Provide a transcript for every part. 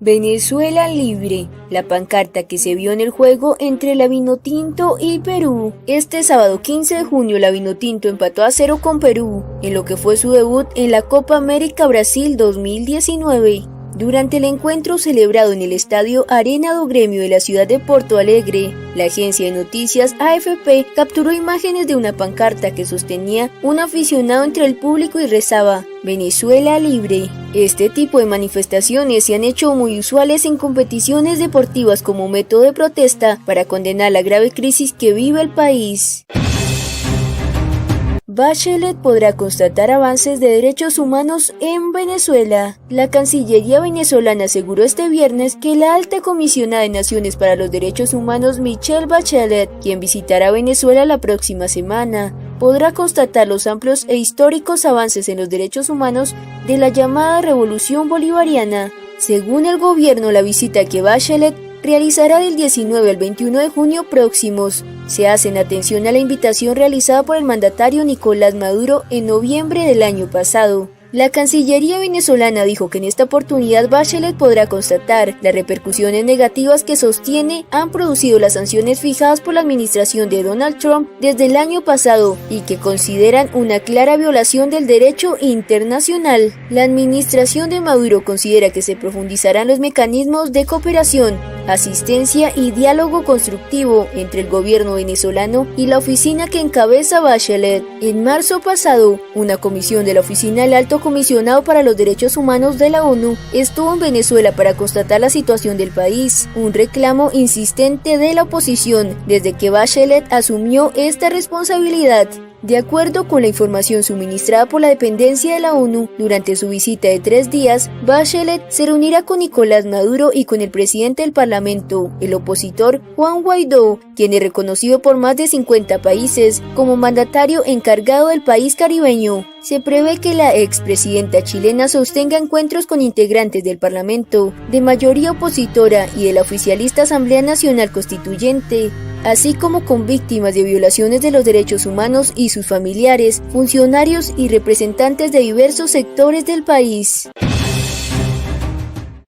Venezuela libre, la pancarta que se vio en el juego entre la Vinotinto y Perú. Este sábado 15 de junio la Vinotinto empató a 0 con Perú, en lo que fue su debut en la Copa América Brasil 2019. Durante el encuentro celebrado en el estadio Arena do Grêmio de la ciudad de Porto Alegre, la agencia de noticias AFP capturó imágenes de una pancarta que sostenía un aficionado entre el público y rezaba "Venezuela libre". Este tipo de manifestaciones se han hecho muy usuales en competiciones deportivas como método de protesta para condenar la grave crisis que vive el país. Bachelet podrá constatar avances de derechos humanos en Venezuela. La Cancillería venezolana aseguró este viernes que la alta comisionada de Naciones para los Derechos Humanos Michelle Bachelet, quien visitará Venezuela la próxima semana, podrá constatar los amplios e históricos avances en los derechos humanos de la llamada Revolución Bolivariana. Según el gobierno, la visita que Bachelet realizará del 19 al 21 de junio próximos se hace en atención a la invitación realizada por el mandatario Nicolás Maduro en noviembre del año pasado. La Cancillería venezolana dijo que en esta oportunidad Bachelet podrá constatar las repercusiones negativas que sostiene han producido las sanciones fijadas por la administración de Donald Trump desde el año pasado y que consideran una clara violación del derecho internacional. La administración de Maduro considera que se profundizarán los mecanismos de cooperación, asistencia y diálogo constructivo entre el gobierno venezolano y la oficina que encabeza Bachelet. En marzo pasado, una comisión de la Oficina del Alto Comisionado para los Derechos Humanos de la ONU estuvo en Venezuela para constatar la situación del país, un reclamo insistente de la oposición desde que Bachelet asumió esta responsabilidad. De acuerdo con la información suministrada por la dependencia de la ONU, durante su visita de 3 días, Bachelet se reunirá con Nicolás Maduro y con el presidente del Parlamento, el opositor Juan Guaidó, quien es reconocido por más de 50 países como mandatario encargado del país caribeño. Se prevé que la expresidenta chilena sostenga encuentros con integrantes del Parlamento, de mayoría opositora y de la oficialista Asamblea Nacional Constituyente, así como con víctimas de violaciones de los derechos humanos y sus familiares, funcionarios y representantes de diversos sectores del país.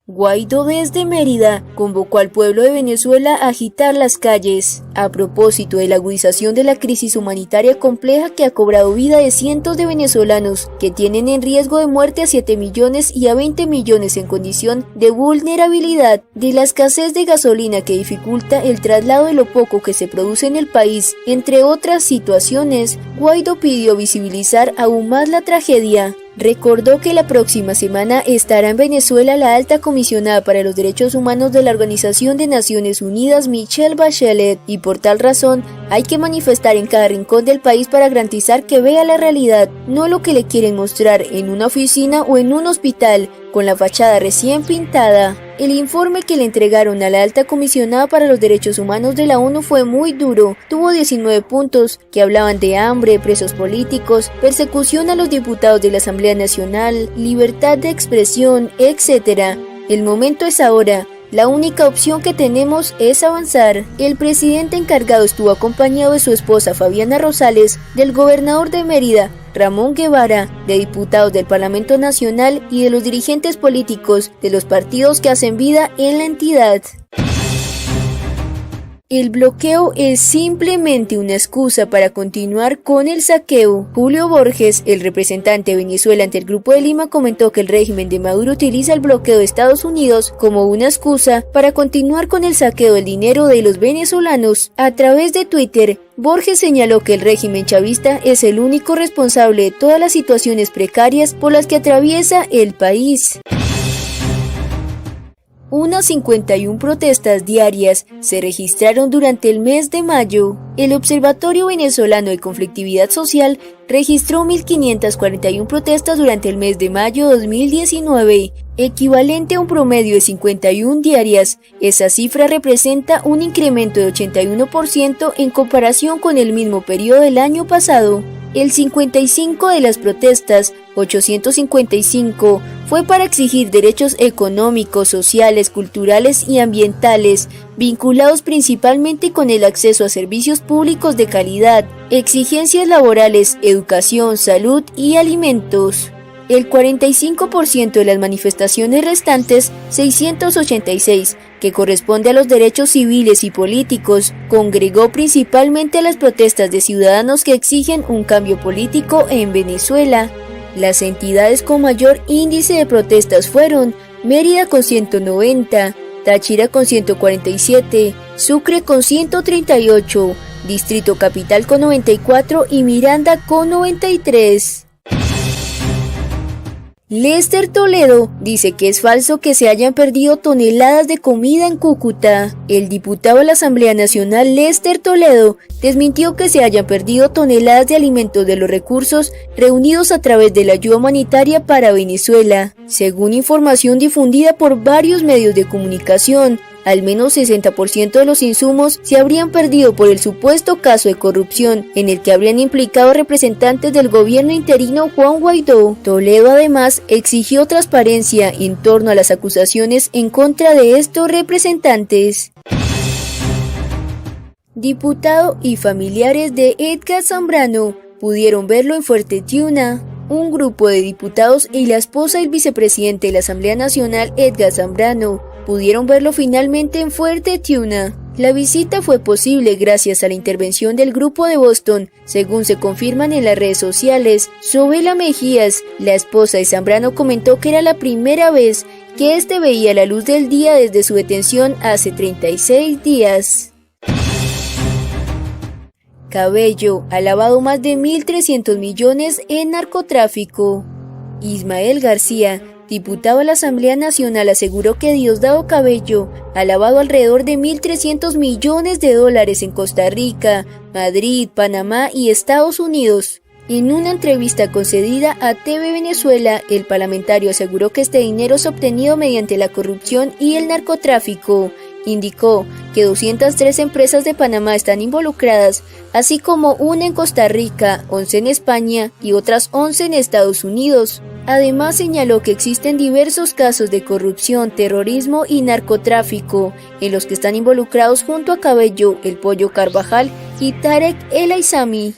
Guaidó desde Mérida convocó al pueblo de Venezuela a agitar las calles. A propósito de la agudización de la crisis humanitaria compleja que ha cobrado vida de cientos de venezolanos que tienen en riesgo de muerte a 7 millones y a 20 millones en condición de vulnerabilidad, de la escasez de gasolina que dificulta el traslado de lo poco que se produce en el país, entre otras situaciones, Guaidó pidió visibilizar aún más la tragedia. Recordó que la próxima semana estará en Venezuela la alta comisionada para los derechos humanos de la Organización de Naciones Unidas, Michelle Bachelet, y por tal razón hay que manifestar en cada rincón del país para garantizar que vea la realidad, no lo que le quieren mostrar en una oficina o en un hospital con la fachada recién pintada. El informe que le entregaron a la alta comisionada para los derechos humanos de la ONU fue muy duro. Tuvo 19 puntos que hablaban de hambre, presos políticos, persecución a los diputados de la Asamblea Nacional, libertad de expresión, etc. El momento es ahora. La única opción que tenemos es avanzar. El presidente encargado estuvo acompañado de su esposa Fabiana Rosales, del gobernador de Mérida, Ramón Guevara, de diputados del Parlamento Nacional y de los dirigentes políticos de los partidos que hacen vida en la entidad. El bloqueo es simplemente una excusa para continuar con el saqueo. Julio Borges, el representante de Venezuela ante el Grupo de Lima, comentó que el régimen de Maduro utiliza el bloqueo de Estados Unidos como una excusa para continuar con el saqueo del dinero de los venezolanos. A través de Twitter, Borges señaló que el régimen chavista es el único responsable de todas las situaciones precarias por las que atraviesa el país. Unas 51 protestas diarias se registraron durante el mes de mayo. El Observatorio Venezolano de Conflictividad Social registró 1.541 protestas durante el mes de mayo 2019, equivalente a un promedio de 51 diarias. Esa cifra representa un incremento de 81% en comparación con el mismo periodo del año pasado. El 55% de las protestas, 855, fue para exigir derechos económicos, sociales, culturales y ambientales, vinculados principalmente con el acceso a servicios públicos de calidad, exigencias laborales, educación, salud y alimentos. El 45% de las manifestaciones restantes, 686, que corresponde a los derechos civiles y políticos, congregó principalmente a las protestas de ciudadanos que exigen un cambio político en Venezuela. Las entidades con mayor índice de protestas fueron Mérida con 190, Táchira con 147, Sucre con 138, Distrito Capital con 94 y Miranda con 93. Lester Toledo dice que es falso que se hayan perdido toneladas de comida en Cúcuta. El diputado de la Asamblea Nacional Lester Toledo desmintió que se hayan perdido toneladas de alimentos de los recursos reunidos a través de la ayuda humanitaria para Venezuela. Según información difundida por varios medios de comunicación, al menos 60% de los insumos se habrían perdido por el supuesto caso de corrupción, en el que habrían implicado representantes del gobierno interino Juan Guaidó. Toledo además exigió transparencia en torno a las acusaciones en contra de estos representantes. Diputado y familiares de Edgar Zambrano pudieron verlo en Fuerte Tiuna. Un grupo de diputados y la esposa del vicepresidente de la Asamblea Nacional, Edgar Zambrano, pudieron verlo finalmente en Fuerte Tiuna. La visita fue posible gracias a la intervención del grupo de Boston, según se confirman en las redes sociales. Sobela Mejías, la esposa de Zambrano, comentó que era la primera vez que este veía la luz del día desde su detención hace 36 días. Cabello ha lavado más de 1.300 millones en narcotráfico. Ismael García, diputado a la Asamblea Nacional, aseguró que Diosdado Cabello ha lavado alrededor de 1.300 millones de dólares en Costa Rica, Madrid, Panamá y Estados Unidos. En una entrevista concedida a TV Venezuela, el parlamentario aseguró que este dinero es obtenido mediante la corrupción y el narcotráfico. Indicó que 203 empresas de Panamá están involucradas, así como una en Costa Rica, 11 en España y otras 11 en Estados Unidos. Además señaló que existen diversos casos de corrupción, terrorismo y narcotráfico, en los que están involucrados junto a Cabello, el Pollo Carvajal y Tarek El Aizami.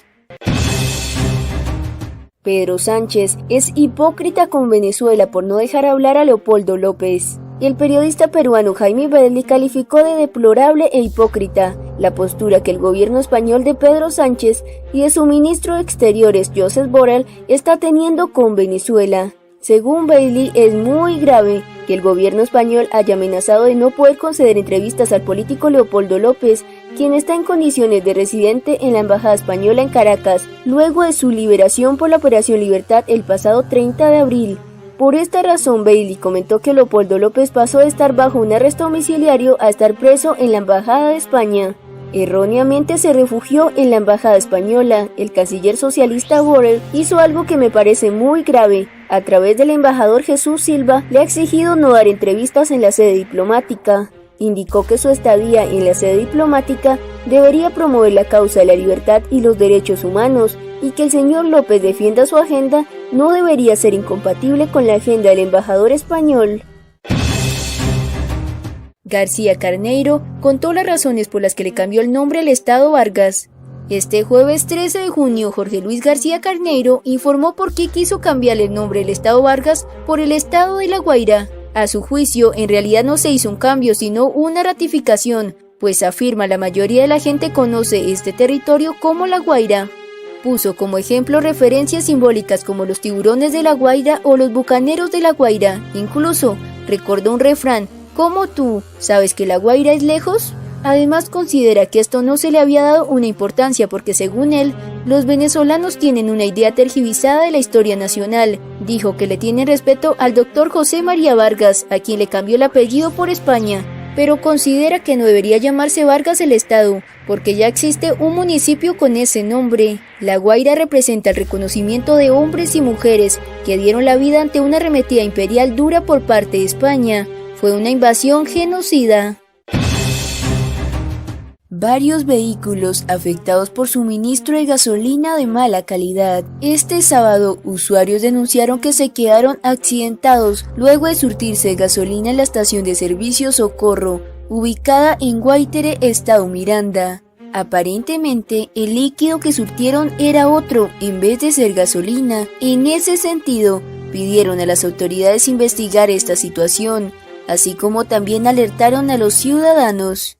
Pedro Sánchez es hipócrita con Venezuela por no dejar hablar a Leopoldo López. El periodista peruano Jaime Belli calificó de deplorable e hipócrita la postura que el gobierno español de Pedro Sánchez y de su ministro de Exteriores Josep Borrell está teniendo con Venezuela. Según Bailey, es muy grave que el gobierno español haya amenazado de no poder conceder entrevistas al político Leopoldo López, quien está en condiciones de residente en la Embajada Española en Caracas, luego de su liberación por la Operación Libertad el pasado 30 de abril. Por esta razón, Bailey comentó que Leopoldo López pasó de estar bajo un arresto domiciliario a estar preso en la Embajada de España. Erróneamente se refugió en la Embajada Española. El canciller socialista Borrell hizo algo que me parece muy grave. A través del embajador Jesús Silva, le ha exigido no dar entrevistas en la sede diplomática. Indicó que su estadía en la sede diplomática debería promover la causa de la libertad y los derechos humanos, y que el señor López defienda su agenda no debería ser incompatible con la agenda del embajador español. García Carneiro contó las razones por las que le cambió el nombre al Estado Vargas. Este jueves 13 de junio, Jorge Luis García Carneiro informó por qué quiso cambiarle el nombre del Estado Vargas por el Estado de La Guaira. A su juicio, en realidad no se hizo un cambio, sino una ratificación, pues afirma la mayoría de la gente conoce este territorio como La Guaira. Puso como ejemplo referencias simbólicas como los tiburones de La Guaira o los bucaneros de La Guaira. Incluso recordó un refrán: ¿cómo tú sabes que La Guaira es lejos? Además considera que esto no se le había dado una importancia porque, según él, los venezolanos tienen una idea tergiversada de la historia nacional. Dijo que le tiene respeto al doctor José María Vargas, a quien le cambió el apellido por España, pero considera que no debería llamarse Vargas el Estado, porque ya existe un municipio con ese nombre. La Guaira representa el reconocimiento de hombres y mujeres que dieron la vida ante una arremetida imperial dura por parte de España. Fue una invasión genocida. Varios vehículos afectados por suministro de gasolina de mala calidad. Este sábado, usuarios denunciaron que se quedaron accidentados luego de surtirse de gasolina en la estación de servicio Socorro, ubicada en Guaitere, estado Miranda. Aparentemente, el líquido que surtieron era otro, en vez de ser gasolina. En ese sentido, Pidieron a las autoridades investigar esta situación, así como también alertaron a los ciudadanos.